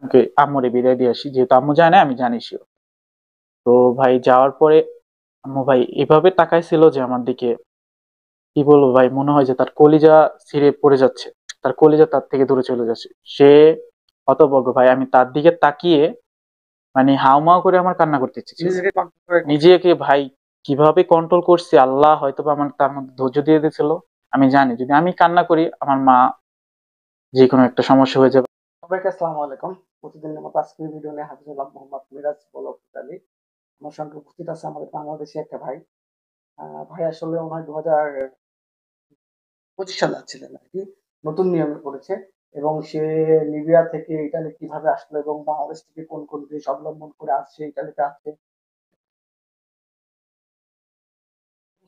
ওকে আম্মুরে বিদায় দিয়ে আসি, যেহেতু আম্মু যায় না আমি জানি শিওর। তো ভাই যাওয়ার পরে আম্মু ভাই এভাবে তাকাইছিল যে আমার দিকে, কি বলবো ভাই, মনে হয় যে তার কলিজা ছিঁড়ে পড়ে যাচ্ছে, তার কলিজা তার থেকে দূরে চলে যাচ্ছে। সে হতভম্ব ভাই, আমি তার দিকে তাকিয়ে মানে হাউমাউ করে আমার কান্না করতে ইচ্ছে ছিল। নিজেকে কন্ট্রোল করে করছেন। নিজেকে ভাই কিভাবে কন্ট্রোল করছি, আল্লাহ হয়তো বা আমার তার মধ্যে ধৈর্য দিয়ে দিয়েছিল। আমি জানি যদি আমি কান্না করি আমার মা যে কোনো একটা সমস্যা হয়ে যাবে। সবাইকে আসসালামু আলাইকুম। প্রতিদিনের মতো আজকের ভিডিও নিয়ে হাজির হলাম, মোহাম্মদ মিরাজ বলক আলী। আমার সঙ্গে উপস্থিত আছে আমাদের বাংলাদেশি একটা ভাই। ভাই আসলে ওনার 2025 সালে ছিলেন আরকি। নতুন নিয়মে করেছে এবং সে লিবিয়া থেকে ইতালি কিভাবে আসলো এবং বাংলাদেশ থেকে কোন, কোন দেশ অবলম্বন করে আসছে, ইতালিতে আসছে,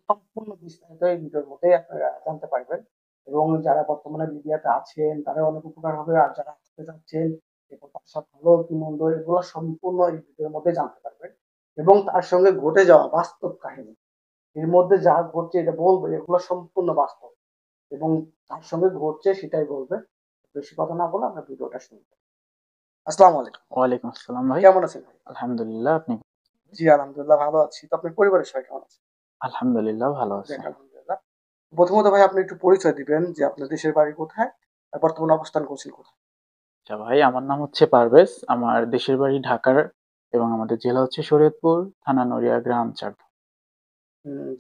সম্পূর্ণ বিস্তারিত এই ভিডিওর মধ্যে আপনারা জানতে পারবেন। এবং যারা বর্তমানে লিবিয়াতে আছেন তাদের অনেক উপকার হবে। আর যারা আসতে চাচ্ছেন এবং আশা ভালো কি মন্দ এগুলো সম্পূর্ণ এই ভিডিওর মধ্যে জানতে পারবেন। এবং তার সঙ্গে ঘটে যাওয়া বাস্তব কাহিনী, এর মধ্যে যা ঘটছে এটা বলবে এগুলো সম্পূর্ণ বাস্তব এবং তার সঙ্গে ঘটছে সেটাই বলবে। বেশি কথা না বলে আমরা ভিডিওটা শুনি। আসসালামু আলাইকুম। ওয়ালাইকুম আসসালাম ভাই। কেমন আছেন ভাই? আলহামদুলিল্লাহ, আপনি? জি আলহামদুলিল্লাহ ভালো আছি। তো আপনার পরিবারের সবাই কেমন আছে? আলহামদুলিল্লাহ ভালো আছে। যাক আলহামদুলিল্লাহ। প্রথমত ভাই আপনি একটু পরিচয় দিবেন যে আপনার দেশের বাড়ি কোথায়? আর বর্তমানে অবস্থান করছেন কোথায়? আচ্ছা ভাই, আমার নাম হচ্ছে পারভেজ, আমার দেশের বাড়ি ঢাকার এবং আমাদের জেলা হচ্ছে শরীয়তপুর, থানা নড়িয়া, গ্রাম চাঁদপুর।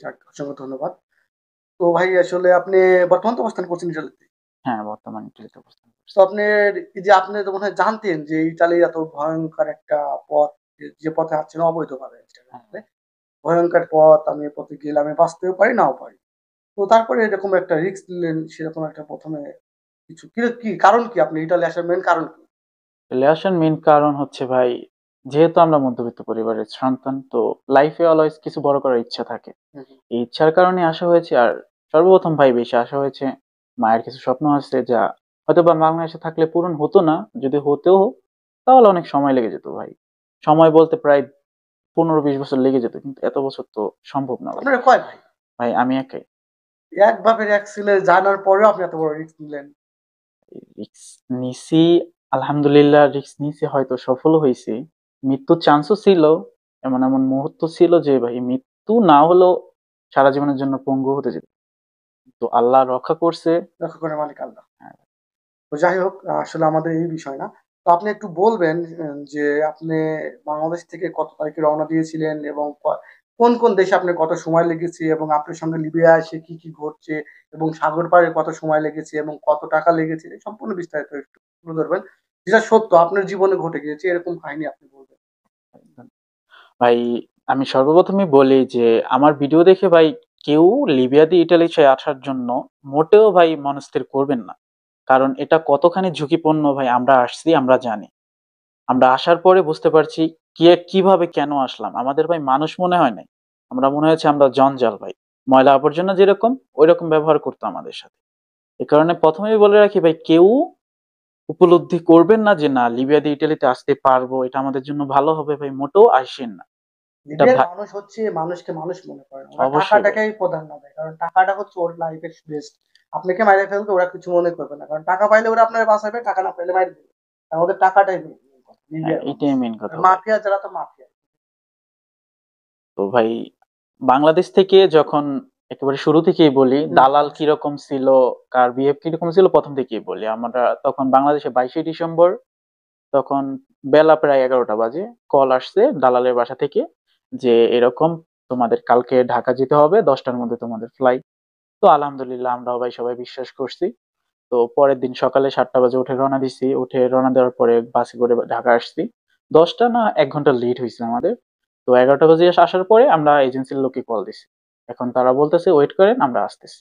যাক অসংখ্য ধন্যবাদ। তো ভাই আসলে আপনি বর্তমান তো অবস্থান করছেন ইতালিতে। হ্যাঁ, বর্তমানে ইটালিতে অবস্থান তো করছি। আপনার এই যে আপনি তো মনে হয় জানতেন যে ইতালির এত ভয়ংকর একটা পথ, যে পথে হাঁটছেন অবৈধভাবে হ্যাঁ, ভয়ংকর পথ, আমি এ পথে গেলে আমি বাঁচতেও পারি নাও পারি। তো তারপরে এরকম একটা রিস্ক নিলেন, সেরকম একটা ১ম এ কিছু কি কারণ কি আপনি ইতালি আসার মেইন কারণ কি? চলে আসার মেইন কারণ হচ্ছে ভাই, যেহেতু আমরা মধ্যবিত্ত পরিবারের সন্তান, তো লাইফে অলওয়েজ কিছু বড় করার ইচ্ছা থাকে। হুম, হুম। এই ইচ্ছার কারণে আসা হয়েছে। আর সর্বপ্রথম ভাই বেশি আসা হয়েছে, মায়ের কিছু স্বপ্ন আছে যা হয়তো বা বাংলাদেশে থাকলে পূরণ হতো না। যদি হতেও তাহলে অনেক সময় লেগে যেত ভাই। সময় বলতে প্রায় 15-20 বছর লেগে যেত, কিন্তু এত বছর তো সম্ভব না ভাই। আপনারা কয় ভাই? ভাই আমি একাই। এক বাপের এক ছেলে জানার পরেও আপনি এত বড় রিস্ক নিলেন। রিস্ক নিছি, আলহামদুলিল্লাহ রিস্ক নিছি, হয়তো সফল হয়েছি। মৃত্যুর চান্সও ছিল, এমন এমন মুহূর্ত ছিল যে ভাই মৃত্যু না হলেও সারা জীবনের জন্য পঙ্গু হতে যেত, তো আল্লাহ রক্ষা করছে। রক্ষা করার মালিক আল্লাহ। হ্যাঁ, তো যাই হোক, আসলে আমাদের এই বিষয় না। তো আপনি একটু বলবেন যে আপনি বাংলাদেশ থেকে কত তারিখে রওনা দিয়েছিলেন এবং কোন, কোন দেশে আপনার কত সময় লেগেছে এবং আপনার সঙ্গে লিবিয়া এসে কি, কি ঘটছে এবং সাগর পাড়ে কত সময় লেগেছে এবং কত টাকা লেগেছে সম্পূর্ণ বিস্তারিত একটু তুলে ধরবেন। যেটা সত্য আপনার জীবনে ঘটে গিয়েছে এরকম কাহিনী আপনি বলবেন। ভাই আমি সর্বপ্রথমে বলি যে আমার ভিডিও দেখে ভাই কেউ লিবিয়া দিয়ে ইটালি আসার জন্য মোটেও ভাই মনস্থির করবেন না। কারণ এটা কতখানি ঝুঁকিপূর্ণ ভাই, আমরা আসছি আমরা জানি। আমরা আসার পরে বুঝতে পারছি কে কিভাবে কেন আসলাম। আমাদের ভাই মানুষ মনে হয় নাই, আমরা মনে হয়েছে আমরা জঞ্জাল ভাই। ময়লা আবর্জনা যেরকম ওই রকম ব্যবহার করতো আমাদের সাথে। এ কারণে প্রথমেই বলে রাখি ভাই, কেউ উপলব্ধি করবেন না যে না লিবিয়া দিয়ে ইটালিতে আসতে পারবো, এটা আমাদের জন্য ভালো হবে, ভাই মোটেও আসেন না। এটা লিবিয়ার মানুষ হচ্ছে মানুষকে মানুষ মনে করে না। ওরা অবশ্যই ভাই। টাকাটাকেই প্রাধান্য দেয়। কারণ টাকাটা হচ্ছে ওর লাইফের বেস্ট। আপনাকে মাইরে ফেলবে ওরা কিছু মনে করবে না। কারণ টাকা পাইলে ওরা আপনারে বাঁচাবে, টাকা না পাইলে মাইরে দিবে। কারণ ওদের টাকাটাই মেইন কথা। হ্যাঁ, লিবিয়ার মানুষ। এইটাই মেন আর কথা ভাই। মাফিয়া যারা তো মাফিয়া। তো ভাই বাংলাদেশ থেকে যখন একেবারে শুরু থেকেই বলি, দালাল অবশ্যই। কিরকম ছিল, কার বিহেভ কিরকম ছিল, প্রথম থেকেই বলি। আমরা তখন বাংলাদেশে 22শে ডিসেম্বর, তখন বেলা প্রায় 11টা বাজে। কল আসছে দালালের বাসা থেকে যে এরকম তোমাদের কালকে ঢাকা যেতে হবে, 10টার মধ্যে তোমাদের ফ্লাইট। তো আলহামদুলিল্লাহ আমরাও ভাই সবাই বিশ্বাস করছি। তো পরের দিন সকালে 7টা বাজে উঠে রওনা দিছি। উঠে রওনা দেওয়ার পরে বাসে করে ঢাকা আসছি। 10টা না 1 ঘন্টা লেট হয়েছে আমাদের। তো 11টা বাজে আসার পরে আমরা এজেন্সির লোককে কল দিছি। এখন তারা বলতেছে ওয়েট করেন আমরা আসতেছি।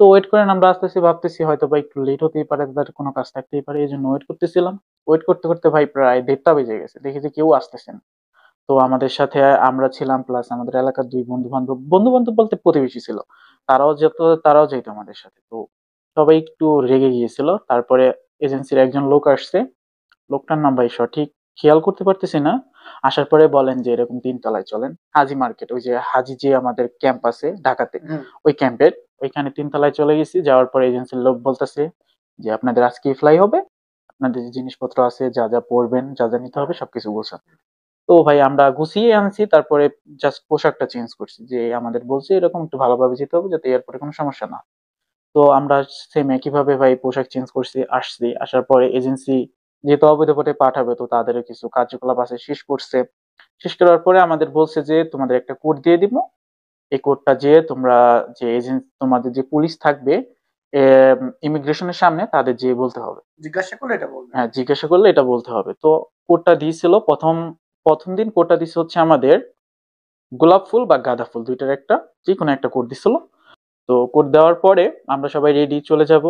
তো ওয়েট করেন আমরা আসতেছি, ভাবতেছি হয়তো বা একটু লেট হতেই পারে, তাদের কোনো কাজ থাকতেই পারে, এই জন্য ওয়েট করতেছিলাম। ওয়েট করতে করতে ভাই প্রায় 1:30টা বেজে গেছে, দেখি যে কেউ আসতেছে না। তো আমাদের সাথে আমরা ছিলাম, প্লাস আমাদের এলাকার 2 বন্ধু বান্ধব, বন্ধু বান্ধব বলতে প্রতিবেশী ছিল, তারাও যেত, তারাও যেত আমাদের সাথে। তো সবাই একটু রেগে গিয়েছিল। তারপরে এজেন্সির একজন লোক আসছে, লোকটার নাম ভাই সঠিক খেয়াল করতে পারতেছি না। আসার পরে বলেন যে এরকম 3 তলায় চলেন, হাজি মার্কেট, ওই যে হাজি যে আমাদের ক্যাম্প আছে ঢাকাতে, হুম। ওই ক্যাম্পের ওইখানে 3 তলায় চলে গেছি। যাওয়ার পরে এজেন্সির লোক বলতেছে যে আপনাদের আজকে ফ্লাই হবে, আপনাদের যে জিনিসপত্র আছে, যা যা পরবেন, যা যা নিতে হবে সবকিছু গোছান। তো ভাই আমরা গুছিয়ে আনছি, তারপরে জাস্ট পোশাকটা চেঞ্জ করছি, যে আমাদের বলছে এরকম একটু ভালোভাবে যেতে হবে যাতে এয়ারপোর্টে কোনো সমস্যা না হয়। তো আমরা সেম একইভাবে ভাই পোশাক চেঞ্জ করছি, আসছি। আসার পরে এজেন্সি যেহেতু অবৈধ পথে পাঠাবে, তো তাদেরও কিছু কার্যকলাপ আছে, শেষ করছে। শেষ করার পরে আমাদের বলছে যে তোমাদের একটা কোড দিয়ে দিব, এই কোডটা যে তোমরা, যে এজেন্ট তোমাদের যে পুলিশ থাকবে ইমিগ্রেশনের সামনে, তাদের যেয়ে বলতে হবে। জিজ্ঞাসা করলে এটা বলবেন। হ্যাঁ, জিজ্ঞাসা করলে এটা বলতে হবে। তো কোডটা দিয়েছিল প্রথম প্রথম দিন, কোডটা দিছে হচ্ছে আমাদের গোলাপ ফুল বা গাঁদা ফুল, দুইটার একটা, যে কোনো একটা কোড দিছিল। তো কোড দেওয়ার পরে আমরা সবাই রেডি, চলে যাব।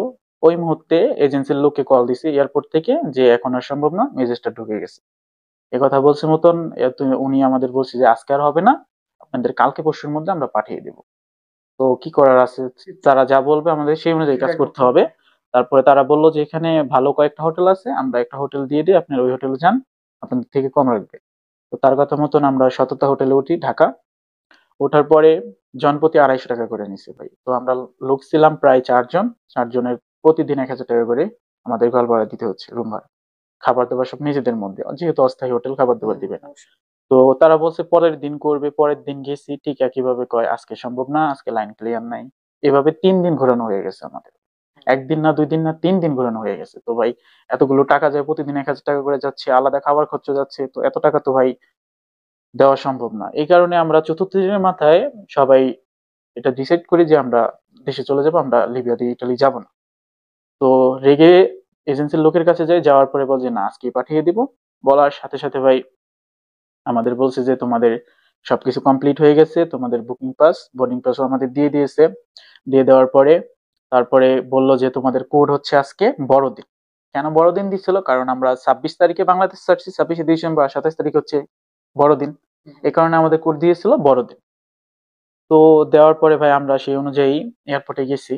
ওই মুহূর্তে এজেন্সির লোককে কল দিছি এয়ারপোর্ট থেকে, যে এখন আর সম্ভব না, মেসেজটা ঢুকে গেছে। এ কথা বলছে মতন উনি আমাদের বলছে যে আজকে আর হবে না, আপনাদের কালকে পরশুর মধ্যে আমরা পাঠিয়ে দেব। তো কি করার আছে, তারা যা বলবে আমাদের সেই অনুযায়ী কাজ সেটাই করতে করতে হবে। হবে। তারপরে তারা বলল যে এখানে ভালো কয়েকটা হোটেল আছে, আমরা একটা হোটেল দিয়ে দিই, আপনারা ওই হোটেলে যান, আপনাদের থেকে কম রাখবে। তো তার কথা মতন আমরা সততা হোটেলে উঠি, ঢাকা। ওঠার পরে জনপ্রতি 250 টাকা করে নিছে ভাই। তো আমরা লোক ছিলাম প্রায় 4 জন, 4 জনের প্রতিদিন 1000 টাকা করে আমাদের ঘর ভাড়া দিতে হচ্ছে, রুম ভাড়া। খাবার দাবার সব নিজেদের মধ্যে, যেহেতু অস্থায়ী হোটেল, খাবার দাবার দিবে না। অবশ্যই। তো তারা বলছে পরের দিন করবে, পরের দিন গেছি, ঠিক একইভাবে কয় আজকে সম্ভব না, আজকে লাইন ক্লিয়ার নাই। এভাবে 3 দিন ঘোরানো হয়ে গেছে আমাদের। একদিন না, 2 দিন না, 3 দিন ঘোরানো হয়ে গেছে। তো ভাই এতগুলো টাকা যায়, প্রতিদিন 1000 টাকা করে যাচ্ছে, আলাদা খাবার খরচ যাচ্ছে, তো এত টাকা তো ভাই দেওয়া সম্ভব না। এই কারণে আমরা চতুর্থ দিনের মাথায় সবাই এটা ডিসাইড করি যে আমরা দেশে চলে যাব, আমরা লিবিয়া দিয়ে ইটালি যাব না। তো রেগে এজেন্সির লোকের কাছে যাই, যাওয়ার পরে বল যে না, আজকেই পাঠিয়ে দিব। বলার সাথে সাথে ভাই আমাদের বলছে যে তোমাদের সবকিছু কমপ্লিট হয়ে গেছে, তোমাদের বুকিং পাস, বোর্ডিং পাসও আমাদের দিয়ে দিয়েছে। দিয়ে দেওয়ার পরে তারপরে বলল যে তোমাদের কোড হচ্ছে আজকে বড়দিন। কেন বড়দিন দিচ্ছিল, কারণ আমরা 26 তারিখে বাংলাদেশ ছাড়ছি, 26শে ডিসেম্বর, আর 27 তারিখ হচ্ছে বড়দিন। এই কারণে আমাদের কোড দিয়েছিল বড়দিন। তো দেওয়ার পরে ভাই আমরা সেই অনুযায়ী এয়ারপোর্টে গেছি।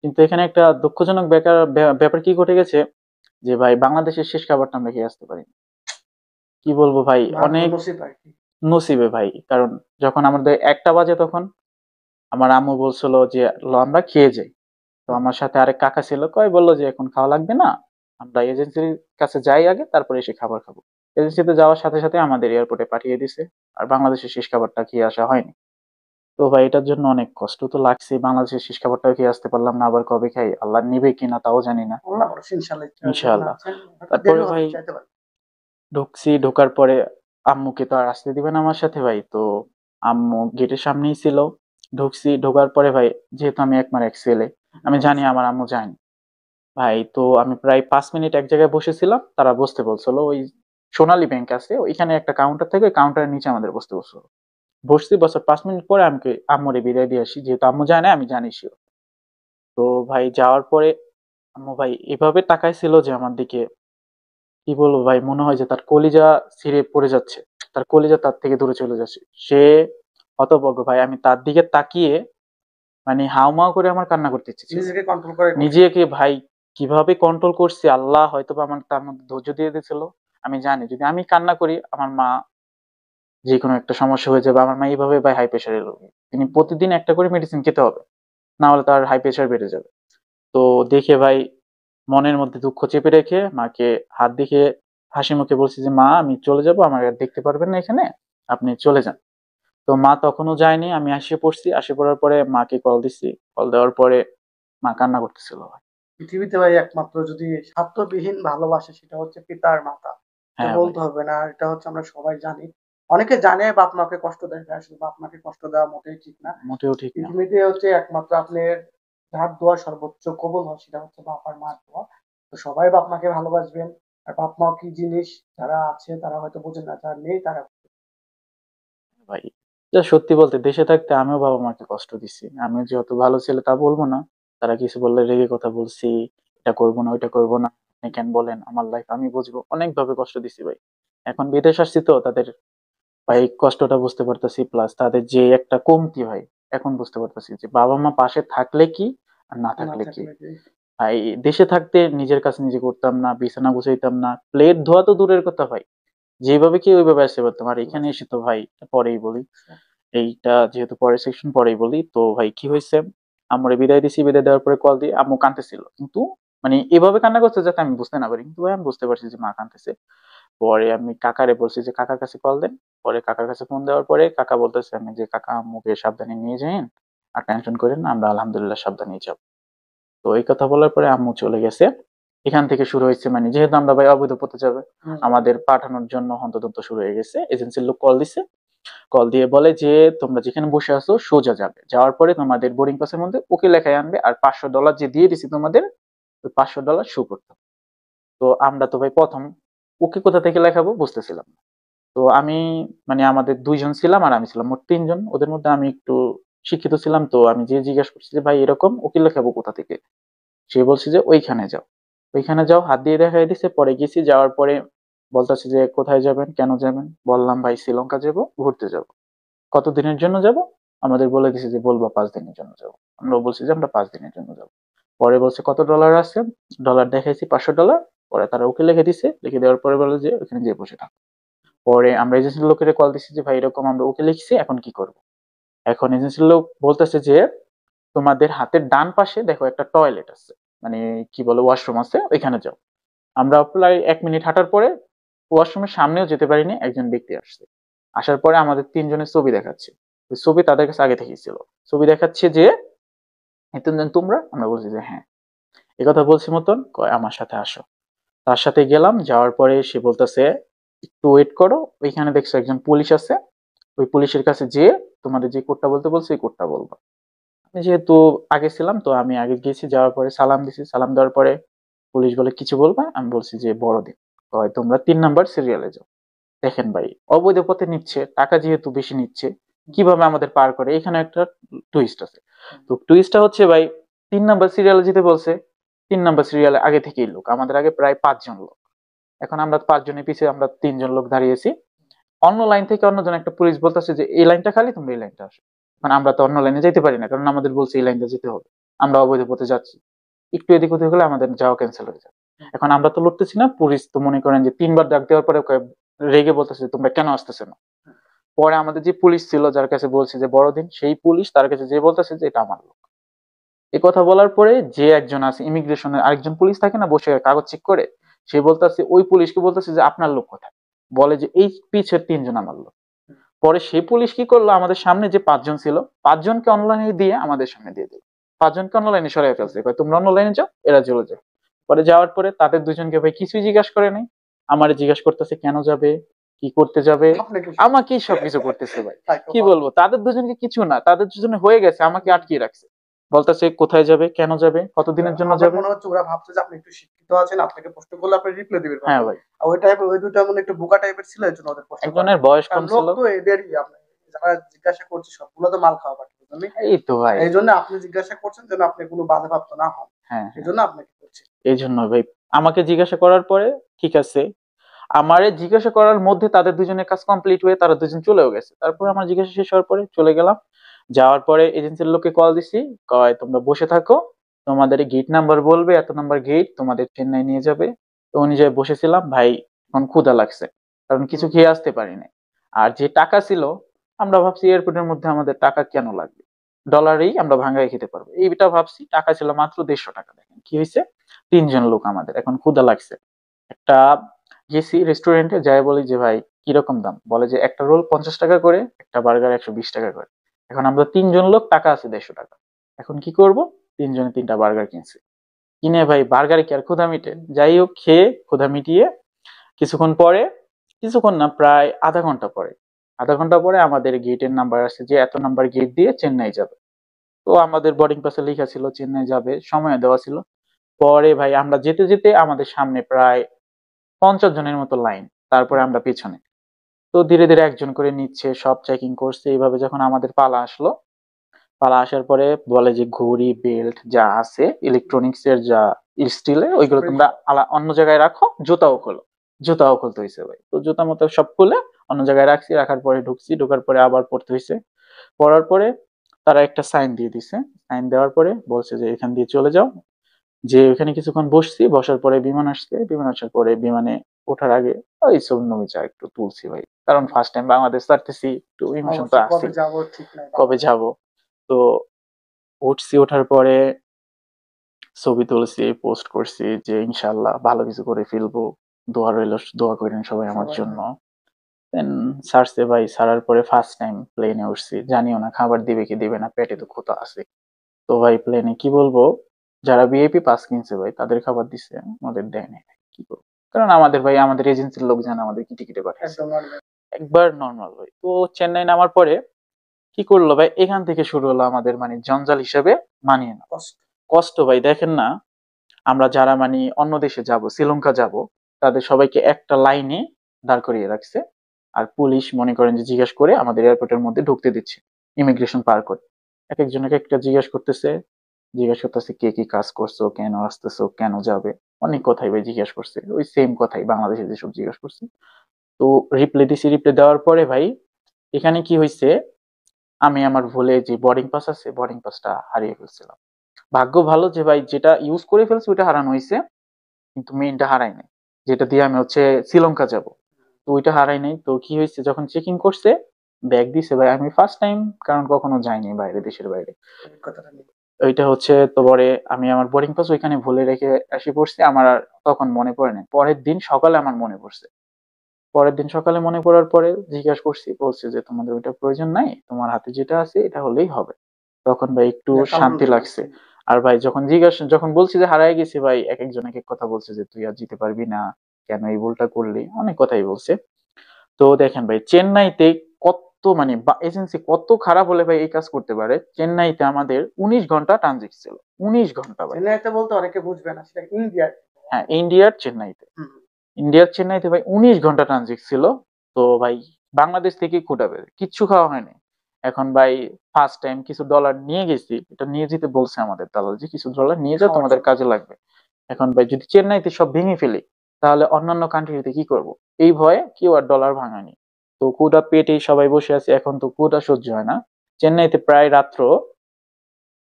কিন্তু এখানে একটা দুঃখজনক ব্যাপার কি ঘটে গেছে, যে ভাই বাংলাদেশের শেষ খাবারটা আমরা খেয়ে আসতে পারি। কি বলবো ভাই, ভাগ্য অনেক নসিব আর কি। নসিবে ভাই। কারণ যখন আমাদের 1টা বাজে, তখন আমার আম্মু বলছিল যে ল আমরা খেয়ে যাই। তো হুম, আমার সাথে আরেক কাকা ছিল, কয় বললো যে এখন খাওয়া লাগবে না, আমরা এজেন্সির কাছে যাই আগে, তারপরে এসে খাবার খাবো। এজেন্সিতে যাওয়ার সাথে সাথে আমাদের এয়ারপোর্টে পাঠিয়ে দিছে। আর বাংলাদেশের শেষ খাবারটা খেয়ে আসা হয়নি। তো ভাই এটার জন্য অনেক কষ্ট তো লাগছে, বাংলাদেশের শেষ খাবারটাও খেয়ে আসতে পারলাম না। আবার কবে খাই, আল্লাহ নিবে কিনা তাও জানি না। আল্লাহ ভরসা ইনশাআল্লাহ, যেখানে ইনশাআল্লাহ। আছেন হয়তো দেরি তারপরে হতে ভাই চাইতে পারে। ঢুকছি, ঢোকার পরে আম্মুকে তো আর আসতে দিবে না আমার সাথে ভাই। তো আম্মু গেটের সামনেই ছিল। ঢুকছি, ঢোকার পরে ভাই, যেহেতু আমি একমার এক ছেলে, আমি জানি অবশ্যই। আমার আম্মু যায়নি ভাই। তো আমি প্রায় 5 মিনিট এক জায়গায় বসেছিলাম, তারা বসতে বলছিল। ওই সোনালী ব্যাংক আছে ওইখানে একটা কাউন্টার থেকে, ওই কাউন্টারের নিচে আমাদের বসতে বলছিল। বসছি, বসার 5 মিনিট পরে আমি আম্মুরে বিদায় দিয়ে আসি, যেহেতু আম্মু যায় না, আমি জানি sure। তো ভাই যাওয়ার পরে আম্মু ভাই এভাবে তাকাইছিল যে আমার দিকে, কি বলবো ভাই, মনে হয় যে তার কলিজা ছিঁড়ে পড়ে যাচ্ছে, তার কলিজা তার থেকে দূরে চলে যাচ্ছে। সে হতভম্ব ভাই, আমি তার দিকে তাকিয়ে মানে হাউমাউ করে আমার কান্না করতে ইচ্ছে ছিল। নিজেকে কন্ট্রোল করাই কঠিন। নিজেকে ভাই কিভাবে কন্ট্রোল করছি, আল্লাহ হয়তোবা আমার তার মধ্যে ধৈর্য দিয়ে দিয়েছিল। আমি জানি যদি আমি কান্না করি, আমার মা যে কোনো একটা সমস্যা হয়ে যাবে। আমার মা এইভাবে ভাই হাই প্রেশারের রোগী, তিনি প্রতিদিন একটা করে মেডিসিন খেতে হবে, না হলে তার হাই প্রেশার বেড়ে যাবে। তো দেখে ভাই মনের মধ্যে দুঃখ চেপে রেখে মাকে হাত দেখে হাসি মুখে বলছি যে মা আমি চলে যাব, আমার আর দেখতে পারবেন না এখানে, আপনি চলে যান। তো মা তখনও যায়নি, আমি আসে পড়ছি। আসে পড়ার পরে মাকে কল দিছি, কল দেওয়ার পরে মা কান্না করতেছিল ভাই। পৃথিবীতে ভাই একমাত্র যদি স্বার্থবিহীন ভালোবাসে সেটা হচ্ছে পিতা আর মাতা। এটা হ্যাঁ ভাই। বলতে হবে না। আর এটা হচ্ছে আমরা সবাই জানি। অনেকে জানে বাপ মাকে কষ্ট দেয় না। আসলে বাপ মাকে কষ্ট দেওয়া মোটেই ঠিক না। মোটেও ঠিক না ভাই। পৃথিবীতে হচ্ছে একমাত্র আপনার যার দোয়া সর্বোচ্চ কবুল হয় সেটা হচ্ছে বাপ আর মার দোয়া। তো সবাই বাপ মাকে ভালোবাসবেন। আর বাপ মা কি জিনিস যারা আছে তারা হয়তো বোঝে না, যারা নেই তারা ভাই যা সত্যি বলতে, দেশে থাকতে আমিও বাবা মাকে কষ্ট দিছি। আমিও যে অত ভালো ছেলে তা বলবো না। তারা কিছু বললে রেগে কথা বলছি, এটা করবো না, ওইটা করবো না, আপনি কেন বলেন, আমার লাইফ আমি বুঝবো, অনেক ভাবে কষ্ট দিছি ভাই। এখন বিদেশ আসছি তো তাদের ভাই কষ্টটা বুঝতে পারতেছি, প্লাস তাদের যে একটা কমতি ভাই, এখন বুঝতে পারতেছি যে বাবা মা পাশে থাকলে কি আর না না থাকলে কি। থাকলে যে ভাই দেশে থাকতে নিজের কাজ নিজে করতাম না, বিছানা গুছাইতাম না, প্লেট ধোয়া তো দূরের কথা ভাই, যেভাবে কি ওইভাবে আসতে পারতাম। আর এখানে এসে তো ভাই পরেই বলি, এইটা যেহেতু পরের সেকশন, পরেই বলি। তো ভাই কি হয়েছে, আম্মুরে বিদায় দিছি, বিদায় দেওয়ার পরে কল দিয়ে আম্মু কাঁদতেছিল, কিন্তু মানে এভাবে কান্না করছে যাতে আমি বুঝতে না পারি, কিন্তু ভাই আমি বুঝতে পারছি যে মা কাঁদতেছে। পরে আমি কাকারে বলছি যে কাকার কাছে কল দেন। পরে কাকার কাছে ফোন দেওয়ার পরে কাকা বলতেছে আমি যে কাকা আম্মুকে সাবধানে নিয়ে যাইন, আর টেনশন করেন না, আমরা আলহামদুলিল্লাহ সাবধানেই যাব। তো এই কথা বলার পরে আম্মু চলে গেছে। এখান থেকে শুরু হয়েছে, মানে যেহেতু আমরা ভাই অবৈধ পথে যাবে, আমাদের পাঠানোর জন্য হন্তদন্ত শুরু হয়ে গেছে। এজেন্সির লোক কল দিছে, কল দিয়ে বলে যে তোমরা যেখানে বসে আছো সোজা যাবে, যাওয়ার পরে তোমাদের বোর্ডিং পাসের মধ্যে ওকে লেখায় আনবে, আর $500 যে দিয়ে দিছি তোমাদের, ওই $500 শো করতে হবে। তো আমরা তো ভাই প্রথম ওকে কোথা থেকে লেখাবো বুঝতেছিলাম না। তো আমি, মানে আমাদের 2 জন ছিলাম আর আমি ছিলাম, মোট 3 জন। ওদের মধ্যে আমি একটু শিক্ষিত ছিলাম, তো আমি যে জিজ্ঞাসা করছি যে ভাই এরকম উকিল লেখাবো কোথা থেকে, সে বলছে যে ওইখানে যাও, ওইখানে যাও, হাত দিয়ে দেখাই দিছে। পরে গেছি, যাওয়ার পরে বলতেছে যে কোথায় যাবেন, কেন যাবেন। বললাম ভাই শ্রীলঙ্কা যাব, ঘুরতে যাব। কত দিনের জন্য যাব, আমাদের বলে দিছে যে বলবা 5 দিনের জন্য যাব। আমরা বলছি যে আমরা 5 দিনের জন্য যাব। পরে বলছে কত ডলার আছে, ডলার দেখাইছি $500। পরে তারা ওকে লিখে দিছে, লিখে দেওয়ার পরে বলে যে ওখানে যেয়ে বসে থাকো। পরে আমরা এজেন্সির লোকের কল দিচ্ছি যে ভাই এরকম আমরা ওকে লিখছি, এখন কি করব। এখন এজেন্সির লোক বলতেছে যে তোমাদের হাতের ডান পাশে দেখো একটা টয়লেট আছে, মানে কি বলে ওয়াশরুম আছে, ওইখানে যাও। আমরা প্রায় 1 মিনিট হাঁটার পরে ওয়াশরুমের সামনেও যেতে পারিনি, একজন ব্যক্তি আসছে। আসার পরে আমাদের 3 জনের ছবি দেখাচ্ছে। ওই ছবি তাদের কাছে আগে থেকেই ছিল। ছবি দেখাচ্ছে যে এই 3 জন তোমরা, আমরা বলছি যে হ্যাঁ। এই কথা বলছি মতন কয় আমার সাথে আসো। তার সাথে গেলাম, যাওয়ার পরে সে বলতেছে একটু ওয়েট করো, ওইখানে দেখছো একজন পুলিশ আছে, ওই পুলিশের কাছে যেয়ে তোমাদের যে কোডটা বলতে বলছে এই কোডটা বলবা। আমি যেহেতু আগে ছিলাম, তো আমি আগে গেছি, যাওয়ার পরে সালাম দিছি, সালাম দেওয়ার পরে পুলিশ বলে কিছু বলবা, আমি বলছি যে বড়দিন। কয় তোমরা 3 নাম্বার সিরিয়ালে যাও। দেখেন ভাই, অবৈধ পথে নিচ্ছে, টাকা যেহেতু বেশি নিচ্ছে, কিভাবে আমাদের পার করে, এখানে একটা টুইস্ট আছে। তো টুইস্টটা হচ্ছে ভাই, 3 নাম্বার সিরিয়ালে যেতে বলছে। 3 নাম্বার সিরিয়ালে আগে থেকেই লোক, আমাদের আগে প্রায় 5 জন লোক। এখন আমরা 5 জনের পিছিয়ে আমরা 3 জন লোক দাঁড়িয়েছি। অন্য লাইন থেকে অন্যজন একটা পুলিশ বলতেছে যে এই লাইনটা খালি, তোমরা এই লাইনটা আসো। মানে আমরা তো অন্য লাইনে যেতে পারি না, কারণ আমাদের বলছে এই লাইনটা যেতে হবে, আমরা অবৈধ পথে যাচ্ছি। একটু এদিক ওদিক হলে আমাদের যাওয়া ক্যান্সেল হয়ে যাবে। এখন আমরা তো লড়তেছি না, পুলিশ তো মনে করেন যে 3বার ডাক দেওয়ার পরে রেগে বলতেছে তোমরা কেন আসতেছে না। পরে আমাদের যে পুলিশ ছিল যার কাছে বলছে যে বড়দিন, সেই পুলিশ তার কাছে যে বলতেছে যে এটা আমার লোক। এই কথা বলার পরে যে একজন আছে ইমিগ্রেশনের আরেকজন পুলিশ থাকে না, বসে কাগজ চেক করে, সে বলতেছে ওই পুলিশকে বলতেছে যে আপনার লোক কোথায়, বলে যে এই পিছের 3 জন আমার লোক। পরে সেই পুলিশ কি করলো, আমাদের সামনে যে 5 জন ছিল, 5 জনকে অনলাইনে দিয়ে আমাদের সামনে দিয়ে দিল। 5 জনকে অনলাইনে সরাই ফেলছে, কয় তোমরা অনলাইনে যাও, এরা চলে যাও। পরে যাওয়ার পরে তাদের 2 জনকে ভাই কিছুই জিজ্ঞাসা করে নাই। আমার জিজ্ঞাসা করতেছে কেন যাবে, কি করতে যাবে, আপনাকে আমাকেই সবকিছু করতেছে ভাই। তাই তো কি বলবো, তাদের 2জনকে কিছু না, তাদের 2জনে হয়ে গেছে, আমাকে আটকিয়ে রাখছে। বলতেছে কোথায় যাবে, কেন যাবে, কতদিনের জন্য আমার যাবে। মনে হচ্ছে ওরা ভাবছে যে আপনি একটু শিক্ষিত আছেন, আপনাকে প্রশ্ন করলে আপনি রিপ্লাই দিবেন হ্যাঁ পারবেন। ভাই, আর ওই টাইপের ওই দুটা মনে একটু বোকা টাইপের ছিল, এই জন্য ওদের প্রশ্ন করে একজনের নাই। বয়স কারণ কম লোক ছিল। তো এদেরই, আপনি যারা জিজ্ঞাসা করছে সবগুলো তো মাল খাওয়া পাঠিয়ে বুঝলেন। এই তো ভাই। এই জন্য আপনি জিজ্ঞাসা করছেন যেন আপনি কোনো বাধাপ্রাপ্ত না হন, হ্যাঁ এই হ্যাঁ, জন্য আপনাকে করছি। এই জন্য ভাই আমাকে জিজ্ঞাসা করার পরে ঠিক আছে, আমারে জিজ্ঞাসা করার মধ্যে তাদের 2জনের কাজ কমপ্লিট হয়ে তারা 2জন চলেও গেছে। তারপর আমার জিজ্ঞাসা শেষ হওয়ার পরে চলে গেলাম। যাওয়ার পরে এজেন্সির লোককে কল দিছি, কয় তোমরা বসে থাকো, তোমাদের গেট নাম্বার বলবে, এত নাম্বার গেট, তোমাদের চেন্নাই নিয়ে যাবে। তো অনুযায়ী বসেছিলাম ভাই। এখন ক্ষুধা লাগছে, কারণ কিছু খেয়ে আসতে পারি না। আর যে টাকা ছিল, আমরা ভাবছি এয়ারপোর্টের মধ্যে আমাদের টাকা কেন লাগবে, ডলারেই আমরা ভাঙায় খেতে পারবো, এইটা ভাবছি। টাকা ছিল মাত্র $150। দেখেন কি হয়েছে, 3 জন লোক আমাদের, এখন ক্ষুধা লাগছে। একটা গেছি রেস্টুরেন্টে, যাই বলি যে ভাই কিরকম দাম, বলে যে একটা রোল $50 করে, একটা বার্গার $120 করে। এখন আমরা 3 জন লোক, টাকা আছে $150। এখন কি করব, 3 জনে 3টা বার্গার কিনছি। কিনে ভাই বার্গারে কি আর ক্ষুধা মিটে, যাই হোক খেয়ে ক্ষুধা মিটিয়ে কিছুক্ষণ পরে, কিছুক্ষণ না প্রায় আধা ঘন্টা পরে, আধা ঘন্টা পরে আমাদের গেটের নাম্বার আসছে যে এত নাম্বার গেট দিয়ে চেন্নাই যাবে। তো আমাদের বোর্ডিং পাসে লেখা ছিল চেন্নাই যাবে, সময় দেওয়া ছিল। পরে ভাই আমরা যেতে যেতে আমাদের সামনে প্রায় 50 জনের মতো লাইন, তারপরে আমরা পিছনে। তো ধীরে ধীরে একজন করে নিচ্ছে, সব চেকিং করছে। এইভাবে যখন আমাদের পালা আসলো, পালা আসার পরে বলে যে ঘড়ি বেল্ট যা আছে ইলেকট্রনিক্স এর যা স্টিলে, ওইগুলো তোমরা অন্য জায়গায় রাখো, জুতাও খোলো। জুতাও খুলতে হয়েছে ভাই, তো জুতা মতো সব খুলে অন্য জায়গায় রাখছি, রাখার পরে ঢুকছি, ঢোকার পরে আবার পড়তে হয়েছে। পড়ার পরে তারা একটা সাইন দিয়ে দিছে, সাইন দেওয়ার পরে বলছে যে এখান দিয়ে চলে যাও। যে ওখানে কিছুক্ষণ বসছি, বসার পরে বিমান আসছে, বিমান আসার পরে বিমানে ওঠার আগে ওই চা একটু তুলছি ভাই, কারণ ফার্স্ট টাইম বাংলাদেশ ছাড়তেছি, একটু ইমোশন তো অবশ্যই আছে, কবে যাব ঠিক নাই কবে বাংলাদেশ। যাব। তো উঠছি, ওঠার পরে ছবি তুলছি, পোস্ট করছি যে ইনশাআল্লাহ ভালো কিছু করে ফেলবো, দোয়া রইল, দোয়া করেন সবাই আমার সবাই জন্য। দেন ছাড়ছে ভাই, ছাড়ার পরে ফার্স্ট টাইম প্লেনে উঠছি, জানিও না খাবার দিবে কি দিবে না, পেটে তো ক্ষুধা আছে। তো ভাই প্লেনে কি বলবো, যারা ভিআইপি পাস কিনছে ভাই তাদের খাবার দিছে, আমাদের দেয় নাই ভাই, কি করবো। কারণ আমাদের ভাই, আমাদের এজেন্সির লোক জানে আমাদের কি টিকিটে পাঠাইছে, একদম নরমাল একবার নর্মাল ভাই। তো চেন্নাই নামার পরে কি করলো ভাই, এখান থেকে শুরু হলো আমাদের মানে জঞ্জাল হিসেবে মানিয়ে না কষ্ট। কষ্ট ভাই। দেখেন না, আমরা যারা মানে অন্য দেশে যাব, শ্রীলঙ্কা যাব, তাদের সবাইকে একটা লাইনে দাঁড় করিয়ে রাখছে। আর পুলিশ মনে করেন যে জিজ্ঞেস করে আমাদের এয়ারপোর্টের মধ্যে ঢুকতে দিচ্ছে, ইমিগ্রেশন পার করে। এক একজনকে একটা জিজ্ঞেস করতেছে কে কি কাজ করছো, কেন আসতেছো, কেন যাবে, অনেক কথাই ভাই জিজ্ঞেস করছে, ওই সেম কথাই বাংলাদেশে যেসব জিজ্ঞেস করছে। তো রিপ্লাই দিছি, রিপ্লাই দেওয়ার পরে ভাই এখানে কি হয়েছে, আমি আমার ভুলে যে বোর্ডিং পাস আছে, বোর্ডিং পাসটা হারিয়ে ফেলছিলাম। ভাগ্য ভালো যে ভাই যেটা ইউজ করে ফেলছি ওইটা হারানো হয়েছে, কিন্তু মেইনটা হারাই নাই, যেটা দিয়ে আমি হচ্ছে শ্রীলঙ্কা যাব। তো ওইটা হারাই নাই। তো কি হয়েছে, যখন চেকিং করছে, ব্যাগ দিছে ভাই, আমি ফার্স্ট টাইম, কারণ কখনো যাইনি বাইরে, দেশের বাইরে। অভিজ্ঞতাটা নেই। ওইটা হচ্ছে তো পরে আমি আমার বোর্ডিং পাস ওইখানে ভুলে রেখে এসে পড়ছি, আমার আর তখন মনে পড়ে নাই। পরের দিন সকালে আমার মনে পড়ছে, পরের দিন সকালে মনে পড়ার পরে জিজ্ঞাসা করছি, বলছে যে তোমাদের ওইটা প্রয়োজন নাই, তোমার হাতে যেটা আছে এটা হলেই হবে। তখন ভাই একটু যাক শান্তি আলহামদুলিল্লাহ। লাগছে। আর ভাই যখন বলছি যে হারাই গেছি ভাই, এক একজন এক এক কথা বলছে যে তুই আর যেতে পারবি না, কেন এই ভুলটা করলি, অনেক কথাই বলছে। তো দেখেন ভাই, চেন্নাইতে কত মানে এজেন্সি কত খারাপ হলে ভাই এই কাজ করতে পারে। চেন্নাইতে আমাদের 19 ঘন্টা ট্রানজিট ছিল, 19 ঘন্টা ভাই। চেন্নাইতে বলতে অনেকে বুঝবে না, সেটা ইন্ডিয়ার। হ্যাঁ, ইন্ডিয়ার চেন্নাইতে, হুম। ভাই 19 ঘন্টা ট্রানজিট ছিল। তো ভাই বাংলাদেশ থেকে খুঁটাবে, কিচ্ছু খাওয়া হয়নি। এখন ভাই ফার্স্ট টাইম কিছু ডলার নিয়ে গেছি, এটা নিয়ে যেতে বলছে আমাদের দালাল যে কিছু ডলার নিয়ে যাও, খাওয়ার তোমাদের জন্য। কাজে লাগবে। এখন ভাই যদি চেন্নাইতে সব ভেঙে ফেলি, তাহলে অন্যান্য কান্ট্রিতে কি করব, এই ভয়ে কেউ আর ডলার ভাঙানি। তো ক্ষুধা পেটেই সবাই বসে আছে, এখন তো ক্ষুধা সহ্য হয় না। চেন্নাইতে প্রায় রাত্র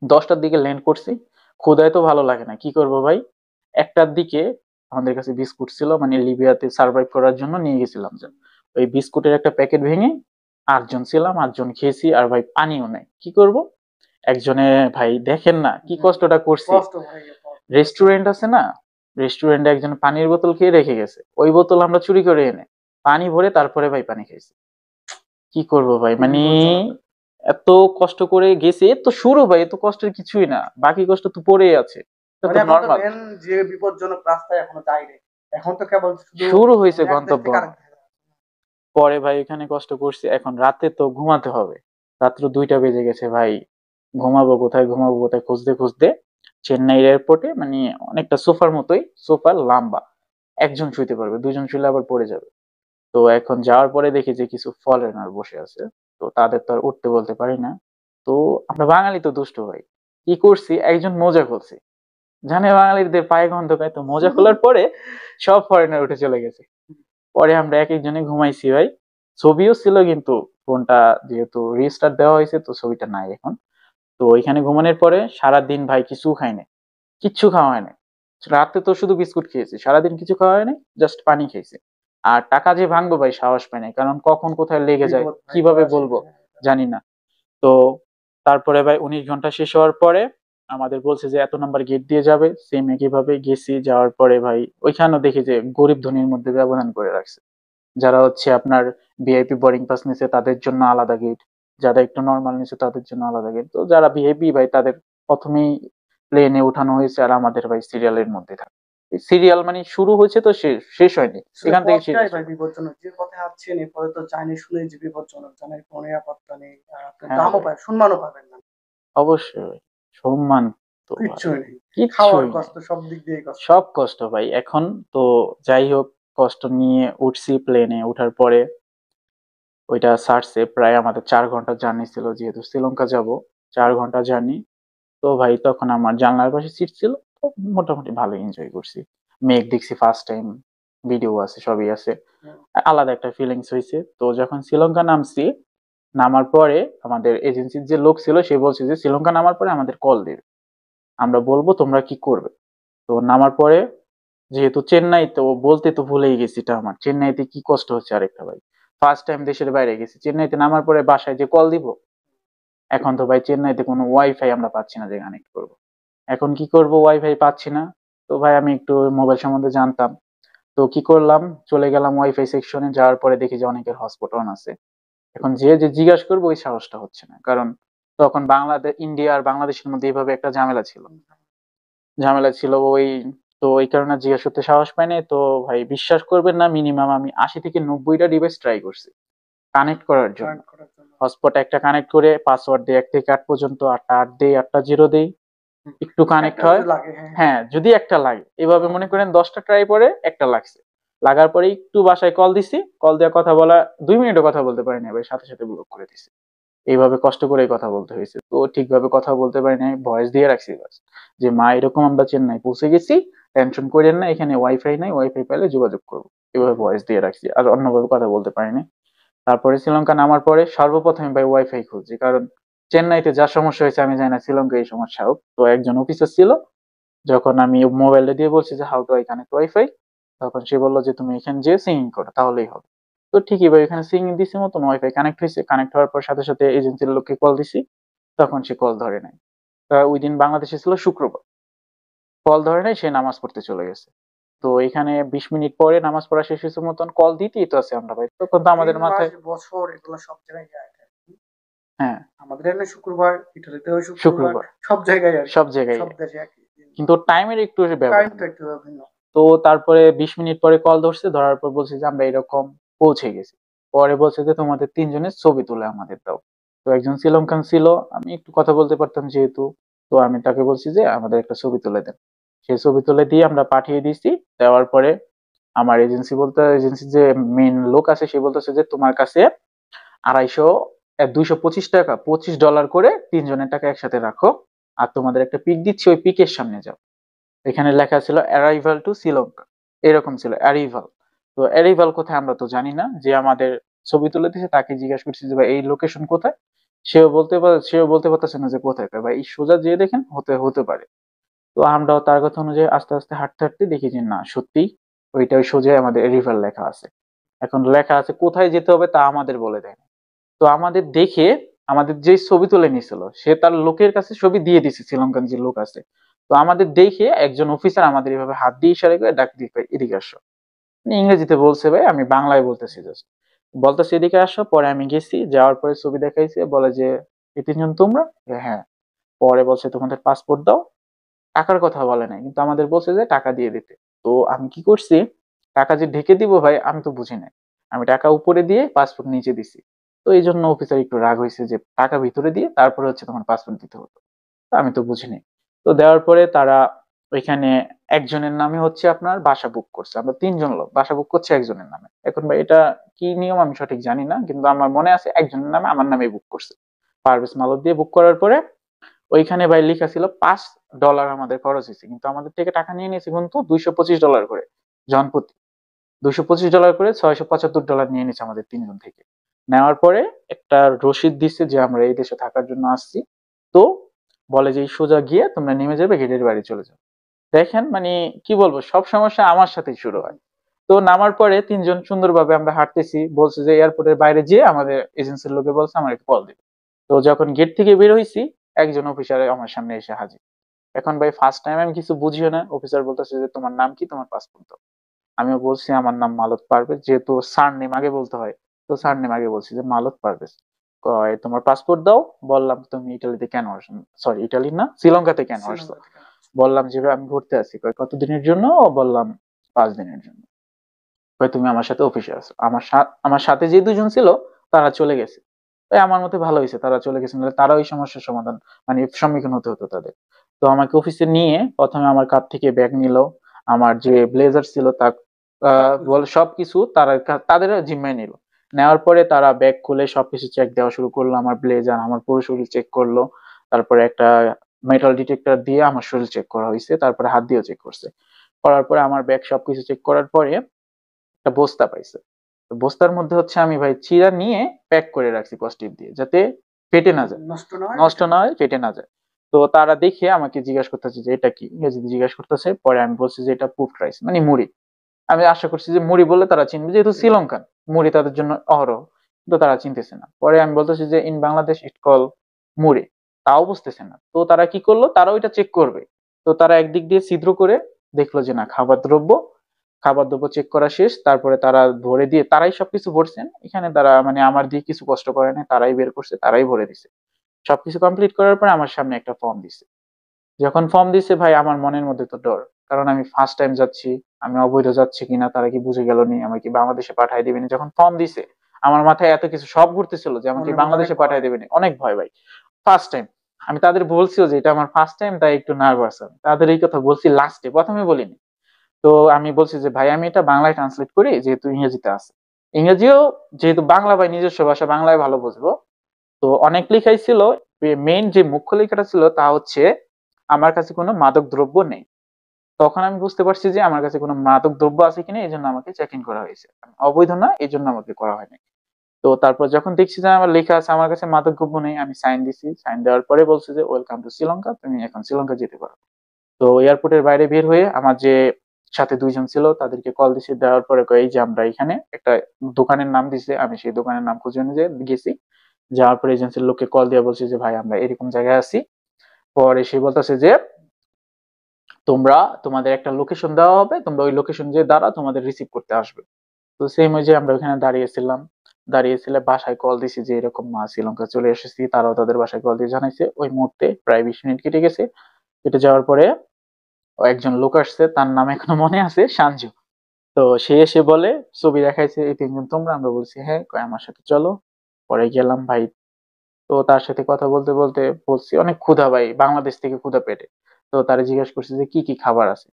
10টার দিকে ল্যান্ড করছি। ক্ষুধায় তো ভালো লাগে না, কি করব ভাই। 1টার দিকে আমাদের কাছে বিস্কুট ছিল, মানে লিবিয়াতে সার্ভাইভ করার জন্য নিয়ে গেছিলাম যে, ওই বিস্কুটের একটা প্যাকেট ভেঙে 8জন ছিলাম, 8জন খেয়েছি। আর ভাই পানিও নাই, কি করব। একজনে ভাই দেখেন না কি হুম। কষ্টটা করছি। কষ্ট ভাই, কষ্ট। রেস্টুরেন্ট আছে না, রেস্টুরেন্টে একজন পানির বোতল খেয়ে রেখে গেছে, ওই বোতল আমরা চুরি করে এনে পানি ভরে তারপরে ভাই পানি খাইছি। কি করব ভাই, খুবই মানে বিপজ্জনক। এত কষ্ট করে গেছে, এ তো শুরু ভাই, এত কষ্টের কিছুই না, বাকি কষ্ট তো পড়েই আছে, এটা মানে তো এখন তো নর্মাল। মেন যে বিপজ্জনক রাস্তায় এখনো যায়নি। এখন তো কেবল শুধু শুরু হয়েছে মানে এক দেশ গন্তব্য। থেকে আরেক দেশে যাওয়া। পরে ভাই এখানে কষ্ট করছি, এখন রাতে তো ঘুমাতে হবে, রাত্র 2টা বেজে গেছে ভাই। ঘুমাবো কোথায় খুঁজতে খুঁজতে চেন্নাই এয়ারপোর্টে মানে অনেকটা সোফার মতোই, সোফা লম্বা, একজন শুইতে পারবে, দুজন শুইলে আবার পড়ে যাবে। তো এখন যাওয়ার পরে দেখি যে কিছু ফরেনার বসে আছে, তো তাদের তো আর উঠতে বলতে পারি না। তো আমরা বাঙালি তো দুষ্ট ভাই, কি করছি, একজন মোজা খুলছি, জানে বাঙালিদের পায়ে গন্ধ পায়, তো মোজা খোলার পরে সব ফরেনার উঠে চলে গেছে। পরে আমরা এক একজনে ঘুমাইছি ভাই। ছবিও ছিল কিন্তু ফোনটা যেহেতু রিস্টার্ট দেওয়া হয়েছে, তো ছবিটা নাই এখন। তো ওইখানে ঘুমানোর পরে সারাদিন ভাই কিছু খাই নাই, কিচ্ছু খাওয়া হয় নাই। রাতে তো শুধু বিস্কুট খেয়েছি, সারাদিন কিছু খাওয়া হয় নাই, জাস্ট পানি খেয়েছি। আর টাকা যে ভাঙবো ভাই সাহস পাই নাই, কারণ কখন কোথায় লেগে যায় বিপদ ভাই, কিভাবে বলা যায় বলবো, না। জানি না। তো তারপরে ভাই 19 ঘন্টা শেষ হওয়ার পরে আমাদের বলছে যে এত নাম্বার গেট দিয়ে যাবে, সেম একইভাবে গেছি। যাওয়ার পরে ভাই ওইখানেও দেখি যে গরিব ধনীর মধ্যে ব্যবধান করে রাখছে। যারা হচ্ছে আপনার ভিআইপি বোর্ডিং পাস নিছে তাদের জন্য আলাদা গেট, যারা একটু নর্মাল নিছে তাদের জন্য আলাদা গেট। তো যারা ভিআইপি ভাই তাদের প্রথমেই প্লেনে উঠানো হয়েছে, আর আমাদের ভাই সিরিয়ালের মধ্যে থাকে। সিরিয়াল মানে শুরু হয়েছে তো শেষ শেষ হয়নি, আসলে এখান থেকে পথটাই সিরিয়াল ভাই শুরু। বিপজ্জনক। যে পথে হাঁটছেন এই পথে তো জানি শুনে যে বিপজ্জনক। জানেন কোনো নিরাপত্তা নেই। আর আপনি হ্যাঁ দামও ভাই, পাবেন, সম্মানও পাবেন না। অবশ্যই ভাই, সম্মান তো ভাই কিচ্ছুই নেই। খাওয়ার কিচ্ছুই নেই, কষ্ট, সব দিক দিয়েই কষ্ট। সব কষ্ট ভাই এখন। তো যাই হোক, কষ্ট নিয়ে উঠছি, প্লেনে উঠার পরে ওইটা ছাড়ছে, প্রায় আমাদের 4 ঘন্টা জার্নি ছিল, যেহেতু শ্রীলঙ্কা যাব, 4 ঘন্টা জার্নি। তো ভাই তখন আমার জানলার পাশে সিট ছিল, তো মোটামুটি ভালো এনজয় করছি। মেঘ দেখছি ফার্স্ট টাইম, ভিডিও আছে, সবই আছে, হুম। আলাদা একটা ফিলিংস হয়েছে। তো যখন শ্রীলঙ্কা নামছি, নামার পরে আমাদের এজেন্সির যে লোক ছিল সে বলছে যে শ্রীলঙ্কা নামার পরে আমাদের কল দেবে, আমরা বলবো তোমরা কি করবে। তো নামার পরে যেহেতু চেন্নাই, তো বলতে তো ভুলেই গেছি, এটা আমার চেন্নাইতে কি কষ্ট হচ্ছে আরেকটা ভাই। ফার্স্ট টাইম দেশের বাইরে গেছি, চেন্নাইতে নামার পরে বাসায় যে কল দিব, এখন তো ভাই চেন্নাইতে কোনো ওয়াইফাই আমরা পাচ্ছি না যে কানেক্ট করবো। এখন কি করব, ওয়াইফাই পাচ্ছি না। তো ভাই আমি একটু মোবাইল সম্বন্ধে জানতাম। তো কি করলাম, চলে গেলাম ওয়াইফাই সেকশনে। যাওয়ার পরে দেখি যে অনেকের হটস্পট অন আছে। এখন যে জিজ্ঞাসা করবো ওই সাহসটা হচ্ছে না, কারণ তখন বাংলাদেশ, ইন্ডিয়া আর বাংলাদেশের মধ্যে এইভাবে একটা ঝামেলা ছিল ওই। তো এই কারণে জিজ্ঞেস করতে সাহস পাই নাই। তো ভাই বিশ্বাস করবেন না, মিনিমাম আমি 80 থেকে 90টা ডিভাইস ট্রাই করছি কানেক্ট করার জন্য। কানেক্ট করার জন্য। হটস্পট একটা কানেক্ট করে পাসওয়ার্ড দিই 1 থেকে 8 পর্যন্ত, 8টা 8 দিই, 8টা 0 দিই, হুম। একটু কানেক্ট একটা হয়। যদি লাগে, হ্যাঁ। হ্যাঁ, যদি একটা লাগে, এভাবে মনে করেন 10টা ট্রাই পরে একটা লাগছে। লাগার পরে একটু বাসায় কল দিছি, কল দেওয়া কথা বলা 2 মিনিটও কথা বলতে পারিনি ভাই, সাথে সাথে ব্লক করে দিছি। এইভাবে কষ্ট করেই কথা বলতে হয়েছে। তো ঠিকভাবে কথা বলতে পারি নাই, ভয়েস দিয়ে রাখছি বাস, যে মা এরকম আমরা চেন্নাই পৌঁছে গেছি, টেনশন করেন না, এখানে ওয়াইফাই নাই, ওয়াইফাই পেলে যোগাযোগ করবো। এভাবে ভয়েস দিয়ে রাখছি, আর অন্যভাবে কথা বলতে পারি নাই। তারপরে শ্রীলঙ্কা নামার পরে সর্বপ্রথমে ভাই ওয়াইফাই খুঁজছি, কারণ চেন্নাইতে যা সমস্যা হয়েছে আমি জানি না শ্রীলঙ্কায় এই সমস্যা হোক। তো একজন অফিসার ছিল, যখন আমি মোবাইলটা দিয়ে বলছি যে how to I connect wifi, তখন সে বললো যে তুমি এখানে যেয়ে সিঙ্গিং করো তাহলেই হবে। তো ঠিকই ভাই এখানে সিঙ্গিং দিছি, মতন ওয়াইফাই কানেক্ট হয়েছে। কানেক্ট হওয়ার পর সাথে সাথে এজেন্সির লোককে কল দিছি, তখন সে কল ধরে নাই। ওই দিন বাংলাদেশে ছিল শুক্রবার, কল ধরে নাই, সে নামাজ পড়তে চলে গেছে। তো এখানে 20 মিনিট পরে নামাজ পড়া শেষ হয়েছে মতন, কল দিতেই তো আছে আমরা ভাই, তখন তো আমাদের দিন, মাস, মাথায়। বছর এগুলো সব জায়গায় যায়। হ্যাঁ, আমাদের এখানে শুক্রবার, ইটালিতেও শুক্রবার, শুক্রবার সব জায়গায় আরকি। সব জায়গায়, সব দেশে একই দিন। কিন্তু টাইমের একটু ব্যবধান। টাইমটা একটু ভিন্ন। তো তারপরে 20 মিনিট পরে কল ধরছে, ধরার পর বলছে যে আমরা এরকম পৌঁছে গেছি। পরে বলছে যে তোমাদের 3 জনের ছবি তুলে আমাদের দাও। তো একজন শ্রীলঙ্কান ছিল, আমি একটু কথা বলতে পারতাম যেহেতু, তো আমি তাকে বলছি যে আমাদের একটা ছবি তুলে দেন। সেই ছবি তুলে দিয়ে আমরা পাঠিয়ে দিয়েছি। দেওয়ার পরে আমার এজেন্সির যে মেইন লোক আছে সে বলতেছে যে তোমার কাছে 250, 225 টাকা, $25 করে 3 জনের টাকা একসাথে রাখো, আর তোমাদের একটা পিক দিচ্ছি, ওই পিকের সামনে যাও। এখানে লেখা ছিল অ্যারাইভাল টু শ্রীলঙ্কা, এরকম ছিল অ্যারাইভাল। তো অ্যারাইভাল কোথায় আমরা তো জানি না, যে আমাদের ছবি তুলে দিয়েছে তাকে জিজ্ঞাসা করছি যে ভাই এই লোকেশন কোথায়, সেও বলতে পারতেছে না যে কোথায়। ভাই এই সোজা যেয়ে দেখেন, হতে হতে পারে। তো আমরাও তার কথা অনুযায়ী আস্তে আস্তে হাঁটতে হাঁটতে দেখি যে না, সত্যি ওইটা ওই সোজাই আমাদের অ্যারাইভাল লেখা আছে। এখন লেখা আছে কোথায় যেতে হবে তা আমাদের বলে দেয় না। তো আমাদের দেখে, আমাদের যে ছবি তুলে নিছিল সে তার লোকের কাছে ছবি দিয়ে দিছে, শ্রীলঙ্কান যে লোক আছে। তো আমাদের দেখে একজন অফিসার আমাদের এভাবে হাত দিয়ে ইশারা করে ডাক দিয়ে কয়, এদিকে আসো। মানে ইংরেজিতে বলছে ভাই, আমি বাংলায় বলতেছি জাস্ট। বলতেছে এদিকে আসো। পরে আমি গেছি, যাওয়ার পরে ছবি দেখাইছে, বলে যে এই 3 জন তোমরা? হ্যাঁ। পরে বলছে তোমাদের পাসপোর্ট দাও। টাকার কথা বলে নাই, কিন্তু আমাদের বলছে যে টাকা দিয়ে দিতে। তো আমি কি করছি, টাকা যে ঢেকে দিব ভাই আমি তো বুঝি নাই। আমি টাকা উপরে দিয়ে পাসপোর্ট নিচে দিছি। তো এই জন্য অফিসার একটু রাগ হয়েছে যে টাকা ভিতরে দিয়ে তারপরে হচ্ছে তোমার পাসপোর্ট দিতে হতো। তো আমি তো বুঝিনি। তো দেওয়ার পরে তারা ওইখানে একজনের নামে হচ্ছে আপনার বাসা বুক করছে। আমরা 3 জন লোক, বাসা বুক করছে একজনের নামে। এখন ভাই এটা কি নিয়ম আমি সঠিক জানি না, কিন্তু আমার মনে আছে একজনের নামে, আমার নামে বুক করছে। পারভেজ মালত দিয়ে বুক করার পরে ওইখানে ভাই লেখা ছিল $5 আমাদের খরচ হয়েছে, কিন্তু আমাদের থেকে টাকা নিয়ে নিয়েছে কিন্তু $225 করে জনপ্রতি। $225 করে $675 নিয়ে নিচ্ছে আমাদের 3 জন থেকে। নেওয়ার পরে একটা রসিদ দিচ্ছে যে আমরা এই দেশে থাকার জন্য আসছি। তো বলে যে এই সোজা গিয়ে তোমরা নেমে যাবে, গেটের বাড়ি চলে যাও। দেখেন মানে কি বলবো, সব সমস্যা আমার সাথেই শুরু হয়। তো নামার পরে 3 জন সুন্দরভাবে আমরা হাঁটতেছি, বলছে যে এয়ারপোর্টের বাইরে যেয়ে আমাদের এজেন্সির লোকে বলছে আমাকে কল দিবে। তো যখন গেট থেকে বের হইছি, একজন অফিসার আমার সামনে এসে হাজির। এখন ভাই ফার্স্ট টাইম আমি কিছু বুঝিও না, অফিসার বলতেছে যে তোমার নাম কি, তোমার পাসপোর্ট দাও। আমিও বলছি আমার নাম মালত পারভেজ, যেহেতু স্যার নেম আগে বলতে হয়। তো স্যার নেম আগে বলছি যে মালত পারভেজ। কয় তোমার পাসপোর্ট দাও। বললাম তুমি ইটালিতে কেন আসছো, সরি ইটালি না, শ্রীলঙ্কাতে কেন আসছো। শ্রীলঙ্কা থেকে আসছে। বললাম যে ভাই আমি ঘুরতে আছি। কয় কতদিনের জন্য। বললাম 5 দিনের জন্য। কয় তুমি আমার সাথে অফিসে আসো। আমার সাথে যে 2 জন ছিল তারা চলে গেছে। তাই আমার মতে ভালো হয়েছে তারা চলে গেছে, নাহলে তারা ওই সমস্যার সমাধান মানে সম্মুখীন হতে হতো তাদের। তো আমাকে অফিসে নিয়ে প্রথমে আমার কাঁধ থেকে ব্যাগ নিল, আমার যে ব্লেজার ছিল তা সবকিছু। বলে সবকিছু তারা তাদের জিম্মায় নিল। নেওয়ার পরে তারা ব্যাগ খুলে সবকিছু চেক দেওয়া শুরু করলো, আমার ব্লেজার, আমার পুরো শরীর চেক করলো। তারপরে একটা মেটাল ডিটেক্টর দিয়ে আমার শরীর চেক করা হয়েছে, তারপরে হাত দিয়েও চেক করছে। করার পরে আমার ব্যাগ সবকিছু চেক করার পরে একটা বস্তা পাইছে। তো বস্তার মধ্যে হচ্ছে আমি ভাই চিড়া নিয়ে প্যাক করে রাখছি কষ্টিপ দিয়ে, যাতে ফেটে না যায়, নষ্ট না হয় নষ্ট এটা। না হয়, ফেটে না যায়। তো তারা দেখে আমাকে জিজ্ঞাসা করতেছে যে এটা কি, ইংরেজিতে জিজ্ঞাসা করতেছে। পরে আমি বলছি যে এটা পুফড রাইস, মানে মুড়ি। আমি আশা করছি যে মুড়ি বললে তারা চিনবে, যেহেতু শ্রীলঙ্কান, মুড়ি তাদের জন্য অহরহ। কিন্তু তারা চিনতেছে না। পরে আমি বলতেছি যে ইন বাংলাদেশ ইট কল মুড়ি, তাও বুঝতেছে না। তো তারা কি করলো, তারা ওইটা চেক করবে, তো তারা একদিক দিয়ে ছিদ্র করে দেখলো যে না খাবার দ্রব্য চেক করা শেষ, তারপরে তারা ভরে দিয়ে তারাই সবকিছু ভরছেন এখানে, তারা মানে আমার দিয়ে কিছু কষ্ট করে না, তারাই বের করছে, তারাই ভরে দিছে। সবকিছু কমপ্লিট করার পরে আমার সামনে একটা ফর্ম দিছে। যখন ফর্ম দিছে ভাই আমার মনের মধ্যে তো ডর, কারণ আমি ফার্স্ট টাইম যাচ্ছি, আমি অবৈধ যাচ্ছি কিনা, তারা কি বুঝে গেল নি আমাকে বাংলাদেশে পাঠায় দিবেনি। যখন ফর্ম দিছে আমার মাথায় এত কিছু সব ঘুরতেছিল যে আমাকে মনের মধ্যে অনেক বাংলাদেশে ভয়। পাঠায় দিবেনি, অনেক ভয় ভাই। ফার্স্ট টাইম আমি তাদের বলছিও যে এটা আমার ফার্স্ট টাইম, তাই একটু নার্ভাস আমি, তাদের এই কথা বলছি লাস্টে, প্রথমে বলিনি। তো আমি বলছি যে ভাই আমি এটা বাংলায় ট্রান্সলেট করি, যেহেতু ইংরেজিতে আছে, ইংরেজিও যেহেতু বাংলা ভাই নিজস্ব ভাষা, বাংলায় ভালো বুঝবো। তো অনেক লেখাই ছিল, মেইন যে মুখ্য লেখাটা ছিল তা হচ্ছে আমার কাছে কোনো মাদক দ্রব্য নেই। তখন আমি বুঝতে পারছি যে আমার কাছে কোনো মাদক দ্রব্য আছে কিনা, এই জন্য আমাকে চেক ইন করা হয়েছে, অবৈধ না এই জন্য আমাকে করা হয়নি। তো তারপর যখন দেখছি যে আমার লেখা আছে আমার কাছে মাদক দ্রব্য নেই, আমি সাইন দিছি, সাইন দেওয়ার পরে বলছে যে ওয়েলকাম টু শ্রীলঙ্কা, তুমি এখন শ্রীলঙ্কা যেতে পারো। তো এয়ারপোর্টের বাইরে বের হয়ে আমার যে সাথে দুইজন ছিল তাদেরকে কল দিছি, দেওয়ার পরে কয় এই যে আমরা এখানে একটা দোকানের নাম দিছে, আমি সেই দোকানের নাম খুঁজে নিয়ে গেছি। যাওয়ার পরে এজেন্সির লোককে কল দিয়ে বলছি যে ভাই আমরা এরকম জায়গায় আছি। পরে সে বলতেছে যে তোমরা, তোমাদের একটা লোকেশন দেওয়া হবে, তোমরা ওই লোকেশন যে দ্বারা তোমাদের রিসিভ করতে আসবে। তো সেম ওই যে আমরা ওখানে দাঁড়িয়েছিলাম, দাঁড়িয়েছিলে বাসায় কল দিছি যে এরকম শ্রীলঙ্কা চলে এসেছি, তারাও তাদের বাসায় কল দিয়ে জানাইছে। ওই মুহূর্তে প্রায় 20 মিনিট কেটে গেছে। কেটে যাওয়ার পরে একজন লোক আসছে, তার নাম এখনো মনে আছে, সানজু। তো সে এসে বলে, ছবি দেখাইছে, এই তিনজন তোমরা? আমরা বলছি হ্যাঁ। কয় আমার সাথে চলো। পরে গেলাম ভাই। তো তার সাথে কথা বলতে বলতে বলছি অনেক ক্ষুধা ভাই, বাংলাদেশ থেকে ক্ষুধা পেটে। তো তারা জিজ্ঞেস করছে যে কি কি খাবার আছে।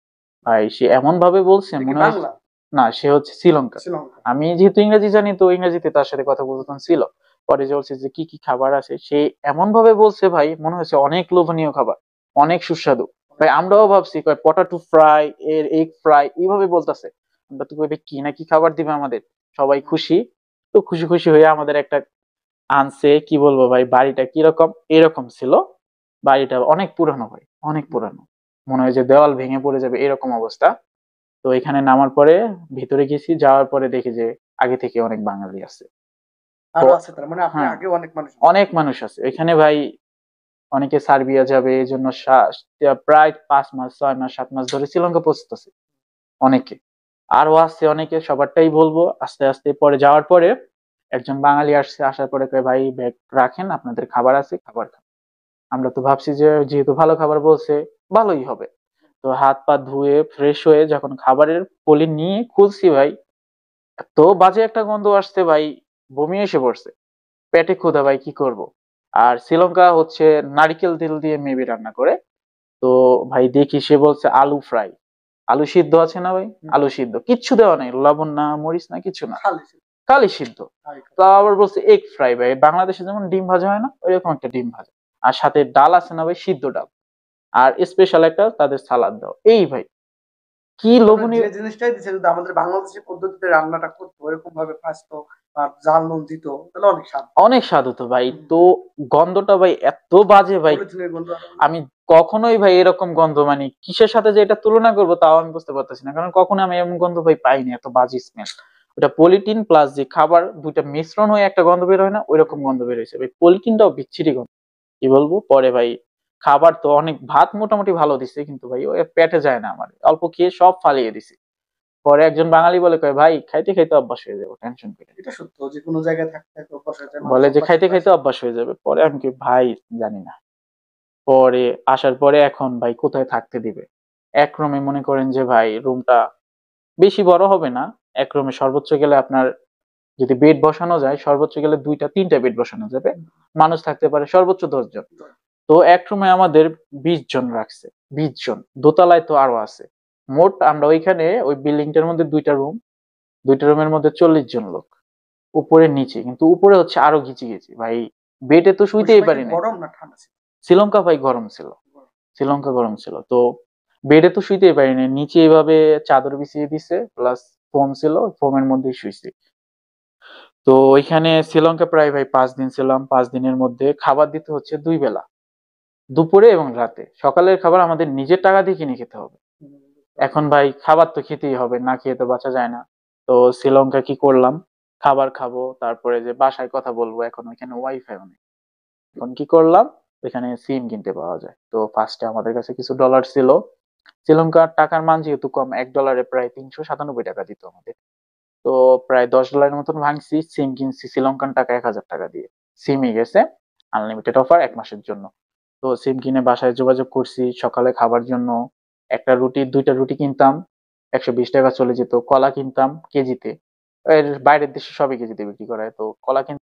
ভাই সে এমন ভাবে বলছে এটা কি মনে হয়, বাংলা? না সে হচ্ছে শ্রীলঙ্কা। শ্রীলঙ্কা। আমি যেহেতু ইংরেজি জানি তো ইংরেজিতে তার সাথে কথা বলতাম ছিল। পরে যে বলছে যে কি কি খাবার আছে, সে এমন ভাবে বলছে ভাই মনে হচ্ছে অনেক লোভনীয় খাবার, অনেক সুস্বাদু। ভাই আমরাও ভাবছি কয় পটাটো ফ্রাই, এর এগ ফ্রাই, এইভাবে বলতেছে। আমরা তো কই কি না কি খাবার দিবে আমাদের, সবাই খুশি। তো খুশি খুশি হয়ে আমাদের একটা আনছে, কি বলবো ভাই বাড়িটা কিরকম, এরকম ছিল। বাড়িটা অনেক পুরানো ভাই, অনেক পুরানো, মনে হয় যে দেওয়াল ভেঙে পড়ে যাবে এরকম অবস্থা। তো এখানে নামার পরে ভিতরে গেছি, যাওয়ার পরে দেখি যে আগে থেকে অনেক বাঙালি আছে। তো আরো আছে তার মানে আপনি হ্যাঁ, আগে অনেক মানুষ আছে। অনেক মানুষ আছে এখানে ভাই। অনেকে সার্বিয়া যাবে এই জন্য প্রায় 5 মাস 6 মাস 7 মাস ধরে শ্রীলঙ্কা পৌঁছতেছে অনেকে। আরো আছে অনেকে, সবারটাই বলবো আস্তে আস্তে। পরে যাওয়ার পরে একজন বাঙালি আসছে, আসার পরে কয় ভাই ব্যাগ রাখেন, আপনাদের খাবার আছে, খাবার খান। আমরা তো ভাবছি যে যেহেতু ভালো খাবার বলছে ভালোই হবে। তো হাত পা ধুয়ে ফ্রেশ হয়ে যখন খাবারের পলি নিয়ে খুলছি ভাই, এত বাজে একটা গন্ধ আসছে ভাই, বমি এসে পড়ছে। পেটে ক্ষুধা ভাই, কি করব। আর শ্রীলঙ্কা হচ্ছে নারিকেল তেল দিয়ে মেবি রান্না করে। তো ভাই দেখি সে বলছে আলু ফ্রাই, আলু সিদ্ধ আছে না ভাই, আলু সিদ্ধ, কিচ্ছু দেওয়া নেই, লবণ না মরিচ না কিছু না, খালি খালি সিদ্ধ। খালি তো আবার বলছে এগ ফ্রাই ভাই, বাংলাদেশে যেমন ডিম ভাজা হয় না ওইরকম একটা ডিম ভাজা, আর সাথে ডাল আছে না ভাই, সিদ্ধ ডাল, আর স্পেশাল একটা তাদের সালাদ দাও। এই ভাই কি মানে যে লোভনীয়। জিনিসটাই দিচ্ছে যদি আমাদের বাংলাদেশি পদ্ধতিতে রান্নাটা করতো এরকম ভাবে ভাজতো আর জাল নুন দিত তাহলে অনেক স্বাদ। অনেক স্বাদ হতো ভাই। হুম, তো গন্ধটা ভাই এত বাজে ভাই, পলিথিনের গন্ধ আরো অনেক। আমি কখনোই ভাই এরকম গন্ধ মানে কিসের সাথে যে এটা তুলনা করবো তাও আমি বুঝতে পারতেছি না, কারণ কখনো আমি এমন গন্ধ ভাই পাইনি, এত বাজে স্মেল। ওটা পলিটিন প্লাস যে খাবার দুইটা মিশ্রণ হয়ে একটা গন্ধ বের হয় না, ওইরকম গন্ধ বের হয়েছে ভাই, পলিটিনটাও বিচ্ছিরি গন্ধ, কি বলবো। পরে ভাই খাবার তো অনেক, ভাত মোটামুটি ভালো দিছে কিন্তু ভাই ওই পেটে যায় না আমার, অল্প খেয়ে সব ফালিয়ে দিছি। পরে একজন বাঙালি বলে কয় ভাই খাইতে খাইতে অভ্যাস হয়ে যাবে, টেনশন করে। এটা সত্য যে কোনো জায়গায় থাকতে থাকতে অভ্যাস হয়ে যায় মানুষ বলে যে অভ্যাস খাইতে চলে খাইতে আসে। অভ্যাস হয়ে যাবে। পরে আমি কি ভাই জানি না। পরে আসার পরে এখন ভাই কোথায় থাকতে দিবে, এক রুমে মনে করেন যে ভাই রুমটা বেশি বড় হবে না, এক রুমে সর্বোচ্চ গেলে আপনার যদি বেড বসানো যায় সর্বোচ্চ গেলে 2টা 3টা বেড বসানো যাবে, মানুষ থাকতে পারে সর্বোচ্চ 10 জন। তো এক রুমে আমাদের 20 জন রাখছে, 20 জন, দোতলায় তো আরো আছে। মোট আমরা ওইখানে ওই বিল্ডিংটার মধ্যে 2টা রুম, 2টা রুমের মধ্যে 40 জন লোক, উপরে নিচে, কিন্তু উপরে হচ্ছে আরো গিচি গেছি ভাই, বেডে তো ওই শুইতেই সময় কি পারি না। গরম না ঠান্ডা ছিল? শ্রীলঙ্কা ভাই গরম ছিল, শ্রীলঙ্কা গরম ছিল। তো বেডে তো শুইতেই পারি না, নিচে এভাবে চাদর বিছিয়ে দিছে, প্লাস ফোম ছিল, ফোমের মধ্যেই শুইছি। তো ওইখানে শ্রীলঙ্কা প্রায় ভাই 5 দিন ছিলাম। 5 দিনের মধ্যে খাবার দিতে হচ্ছে 2 বেলা, দুপুরে এবং রাতে। সকালের খাবার আমাদের নিজের টাকা দিয়ে কিনে খেতে হবে। হুম, এখন ভাই খাবার তো খেতেই হবে, না খেয়ে তো বাঁচা যায় না। তো শ্রীলঙ্কা কি করলাম, খাবার খাবো তারপরে যে বাসায় কথা বলবো, এখন ওইখানে ওয়াইফাইও নেই। এখন কি করলাম, ওইখানে সিম কিনতে পাওয়া যায়। তো ফার্স্টে আমাদের কাছে কিছু ডলার ছিল। শ্রীলঙ্কার টাকার মান যেহেতু কম, $1 প্রায় ৳৩৯৭ দিত আমাদের। তো প্রায় $10 মতন ভাঙছি, সিম কিনছি শ্রীলঙ্কান টাকা ৳১,০০০ দিয়ে। সিমই গেছে, আনলিমিটেড অফার ১ মাসের জন্য। তো সিম কিনে বাসায় যোগাযোগ করছি সকালে খাবার জন্য। একটা রুটি, ২টা রুটি কিনতাম, ৳১২০ চলে যেত। কলা কিনতাম কেজিতে। এর বাইরের দেশে সবই কেজিতে বিক্রি করা হয়। তো কলা কিনতাম